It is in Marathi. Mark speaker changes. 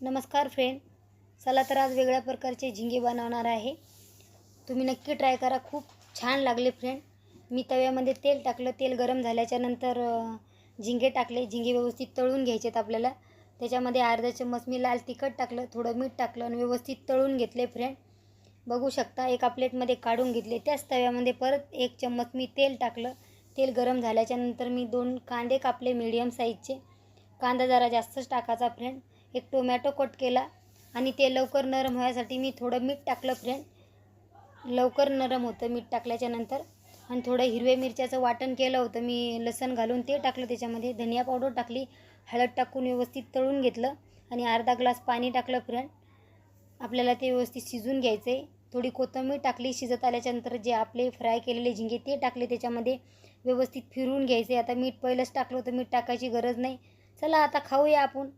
Speaker 1: नमस्कार फ्रेंड, चला तर आज वेगळ्या प्रकारचे झिंगे बनवणार आहे। तुम्ही नक्की ट्राय करा, खूप छान लागले फ्रेंड। मी तव्यामध्ये तेल टाकलं, तेल गरम झाल्याच्या नंतर झिंगे टाकले। झिंगे व्यवस्थित तळून घ्यायचेत आपल्याला। त्याच्यामध्ये अर्धा चम्मच मी लाल तिखट टाकलं, थोडं मीठ टाकलं आणि व्यवस्थित तळून घेतले फ्रेंड। बघू शकता एका प्लेटमध्ये काढून घेतले। त्याच तव्यामध्ये परत 1 चम्मच मी तेल टाकलं। तेल गरम झाल्याच्या नंतर मी 2 कांदे कापले मीडियम साईजचे। कांदा जरा जास्तच टाकायचा फ्रेंड। एक टोमॅटो कट केला आणि ते लवकर नरम होण्यासाठी मी थोडं मीठ टाकलं फ्रेंड। लवकर नरम होतं मीठ टाकल्याच्या नंतर। आणि थोडं हिरव्या मिरच्याचं वाटण केलं होतं मी, लसूण घालून ते टाकलं। त्याच्यामध्ये धनिया पावडर टाकली, हळद टाकून व्यवस्थित तळून घेतलं आणि अर्धा ग्लास पाणी टाकलं फ्रेंड। आपल्याला ते व्यवस्थित शिजून घ्यायचं आहे। थोडी कोथिंबीर टाकली। शिजत आल्याच्यानंतर जे आपले फ्राय केलेले झिंगे ते टाकले त्याच्यामध्ये, व्यवस्थित फिरवून घ्यायचे। आता मीठ पहिलंच टाकलं होतं, मीठ टाकायची गरज नाही। चला आता खाऊया आपण।